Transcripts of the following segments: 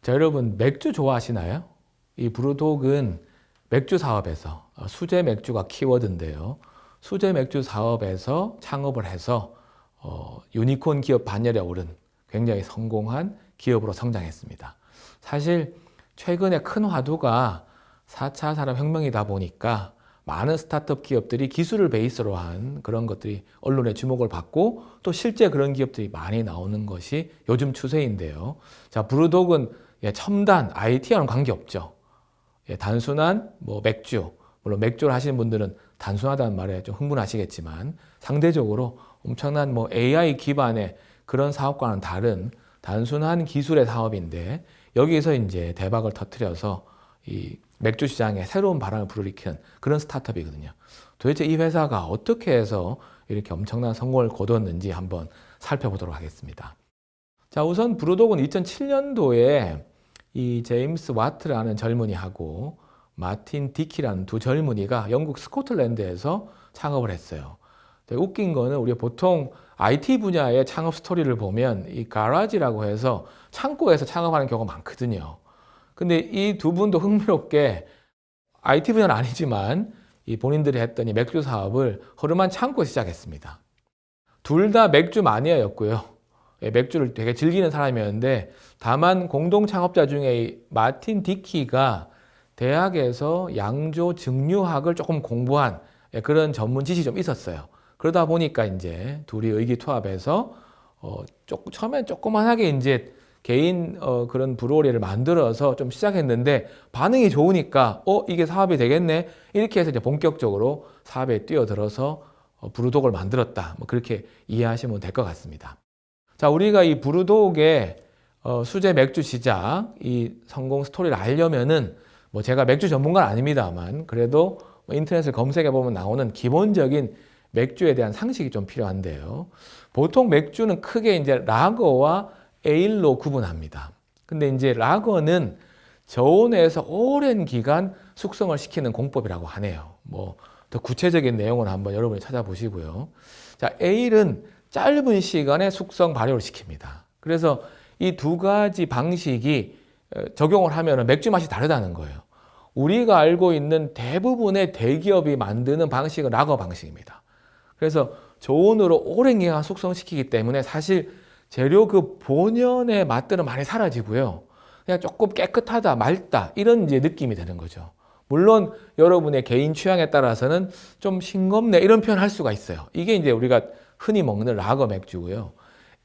자, 여러분 맥주 좋아하시나요? 이 브루독은 맥주 사업에서 수제 맥주가 키워드인데요. 수제 맥주 사업에서 창업을 해서 유니콘 기업 반열에 오른 굉장히 성공한 기업으로 성장했습니다. 사실 최근에 큰 화두가 4차 산업혁명이다 보니까 많은 스타트업 기업들이 기술을 베이스로 한 그런 것들이 언론의 주목을 받고 또 실제 그런 기업들이 많이 나오는 것이 요즘 추세인데요. 자, 브루독은 첨단 IT와는 관계없죠. 단순한 맥주, 물론 맥주를 하시는 분들은 단순하다는 말에 좀 흥분하시겠지만 상대적으로 엄청난 AI 기반의 그런 사업과는 다른 단순한 기술의 사업인데 여기에서 이제 대박을 터뜨려서 이 맥주 시장에 새로운 바람을 불어일으키는 그런 스타트업이거든요. 도대체 이 회사가 어떻게 해서 이렇게 엄청난 성공을 거뒀는지 한번 살펴보도록 하겠습니다. 자, 우선 브루독은 2007년도에 이 제임스 와트라는 젊은이하고 마틴 디키라는 두 젊은이가 영국 스코틀랜드에서 창업을 했어요. 웃긴 거는 우리가 보통 IT 분야의 창업 스토리를 보면 이 가라지라고 해서 창고에서 창업하는 경우가 많거든요. 근데 이 두 분도 흥미롭게 IT 분야는 아니지만 이 본인들이 했던 이 맥주 사업을 허름한 창고에서 시작했습니다. 둘 다 맥주 마니아였고요. 맥주를 되게 즐기는 사람이었는데 다만 공동 창업자 중에 이 마틴 디키가 대학에서 양조 증류학을 조금 공부한 그런 전문 지식이 좀 있었어요. 그러다 보니까 이제 둘이 의기투합해서 처음엔 조그만하게 이제 개인 그런 브루어리를 만들어서 좀 시작했는데 반응이 좋으니까 이게 사업이 되겠네 이렇게 해서 이제 본격적으로 사업에 뛰어들어서 브루독을 만들었다. 그렇게 이해하시면 될 것 같습니다. 자, 우리가 이 브루독의 수제 맥주 시작 이 성공 스토리를 알려면은 제가 맥주 전문가는 아닙니다만 그래도 인터넷을 검색해 보면 나오는 기본적인 맥주에 대한 상식이 좀 필요한데요. 보통 맥주는 크게 이제 라거와 에일로 구분합니다. 근데 이제 라거는 저온에서 오랜 기간 숙성을 시키는 공법이라고 하네요. 더 구체적인 내용은 한번 여러분이 찾아보시고요. 자, 에일은 짧은 시간에 숙성 발효를 시킵니다. 그래서 이 두 가지 방식이 적용을 하면 맥주 맛이 다르다는 거예요. 우리가 알고 있는 대부분의 대기업이 만드는 방식은 라거 방식입니다. 그래서 저온으로 오랜 기간 숙성시키기 때문에 사실 재료 그 본연의 맛들은 많이 사라지고요. 그냥 조금 깨끗하다, 맑다 이런 이제 느낌이 되는 거죠. 물론 여러분의 개인 취향에 따라서는 좀 싱겁네 이런 표현 할 수가 있어요. 이게 이제 우리가 흔히 먹는 라거 맥주고요.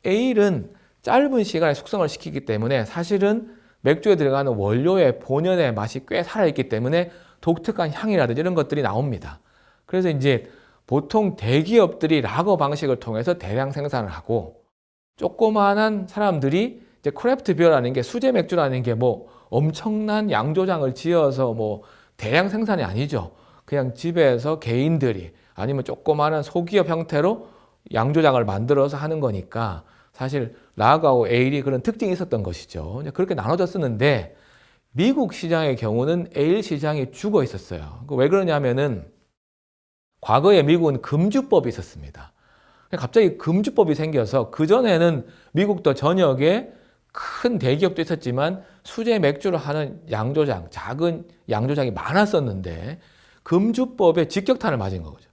에일은 짧은 시간에 숙성을 시키기 때문에 사실은 맥주에 들어가는 원료의 본연의 맛이 꽤 살아있기 때문에 독특한 향이라든지 이런 것들이 나옵니다. 그래서 이제 보통 대기업들이 라거 방식을 통해서 대량 생산을 하고 조그마한 사람들이 이제 크래프트 비어라는 게 수제 맥주라는 게 엄청난 양조장을 지어서 대량 생산이 아니죠. 그냥 집에서 개인들이 아니면 조그마한 소기업 형태로 양조장을 만들어서 하는 거니까 사실 라거하고 에일이 그런 특징이 있었던 것이죠. 그렇게 나눠졌었는데 미국 시장의 경우는 에일 시장이 죽어 있었어요. 왜 그러냐면은 과거에 미국은 금주법이 있었습니다. 갑자기 금주법이 생겨서 그전에는 미국도 전역에 큰 대기업도 있었지만 수제 맥주를 하는 양조장, 작은 양조장이 많았었는데 금주법에 직격탄을 맞은 거죠.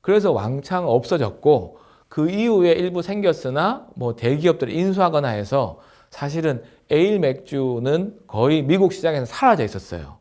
그래서 왕창 없어졌고 그 이후에 일부 생겼으나 대기업들을 인수하거나 해서 사실은 에일 맥주는 거의 미국 시장에서 사라져 있었어요.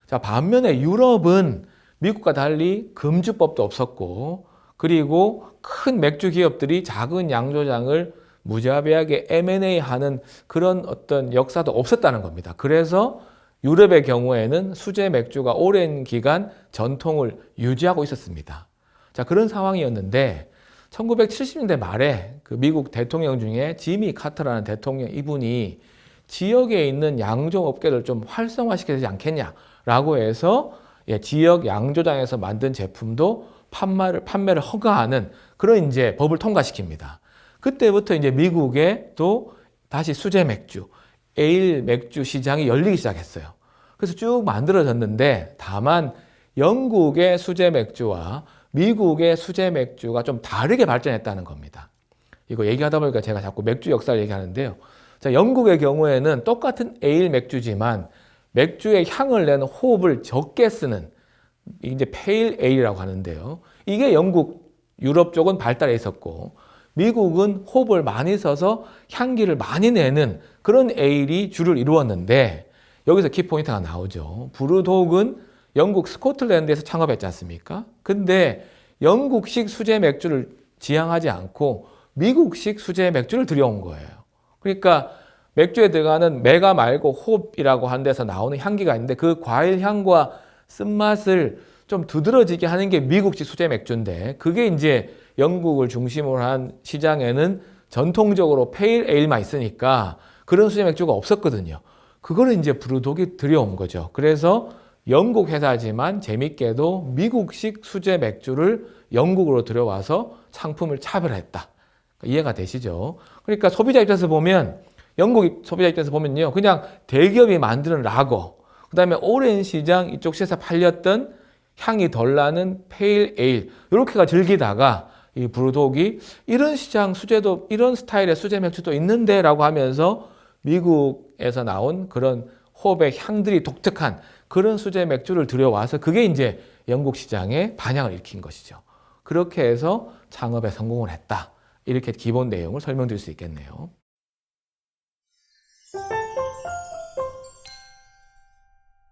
자, 반면에 유럽은 미국과 달리 금주법도 없었고 그리고 큰 맥주 기업들이 작은 양조장을 무자비하게 M&A 하는 그런 어떤 역사도 없었다는 겁니다. 그래서 유럽의 경우에는 수제 맥주가 오랜 기간 전통을 유지하고 있었습니다. 자, 그런 상황이었는데 1970년대 말에 그 미국 대통령 중에 지미 카터라는 대통령 이분이 지역에 있는 양조업계를 좀 활성화시켜야 되지 않겠냐라고 해서 지역 양조장에서 만든 제품도 판매를 허가하는 그런 이제 법을 통과시킵니다. 그때부터 이제 미국에 또 다시 수제 맥주, 에일 맥주 시장이 열리기 시작했어요. 그래서 쭉 만들어졌는데 다만 영국의 수제 맥주와 미국의 수제 맥주가 좀 다르게 발전했다는 겁니다. 이거 얘기하다 보니까 제가 자꾸 맥주 역사를 얘기하는데요. 자, 영국의 경우에는 똑같은 에일 맥주지만 맥주의 향을 내는 호흡을 적게 쓰는 이제 페일 에일이라고 하는데요. 이게 영국, 유럽 쪽은 발달해 있었고 미국은 호흡을 많이 써서 향기를 많이 내는 그런 에일이 주를 이루었는데 여기서 키포인트가 나오죠. 브루독은 영국 스코틀랜드에서 창업했지 않습니까? 근데 영국식 수제 맥주를 지향하지 않고 미국식 수제 맥주를 들여온 거예요. 그러니까 맥주에 들어가는 메가 말고 홉이라고 하는 데서 나오는 향기가 있는데 그 과일 향과 쓴맛을 좀 두드러지게 하는 게 미국식 수제 맥주인데 그게 이제 영국을 중심으로 한 시장에는 전통적으로 페일 에일만 있으니까 그런 수제 맥주가 없었거든요. 그거를 이제 브루독이 들여온 거죠. 그래서 영국 회사지만 재밌게도 미국식 수제 맥주를 영국으로 들여와서 상품을 차별했다. 이해가 되시죠? 그러니까 소비자 입장에서 보면 영국 소비자 입장에서 보면요. 그냥 대기업이 만드는 라거, 그 다음에 오랜 시장 이쪽 시에서 팔렸던 향이 덜 나는 페일 에일 이렇게가 즐기다가 이 브루독이 이런 시장 수제도 이런 스타일의 수제 맥주도 있는데 라고 하면서 미국에서 나온 그런 호흡의 향들이 독특한 그런 수제 맥주를 들여와서 그게 이제 영국 시장에 반향을 일으킨 것이죠. 그렇게 해서 창업에 성공을 했다. 이렇게 기본 내용을 설명드릴 수 있겠네요.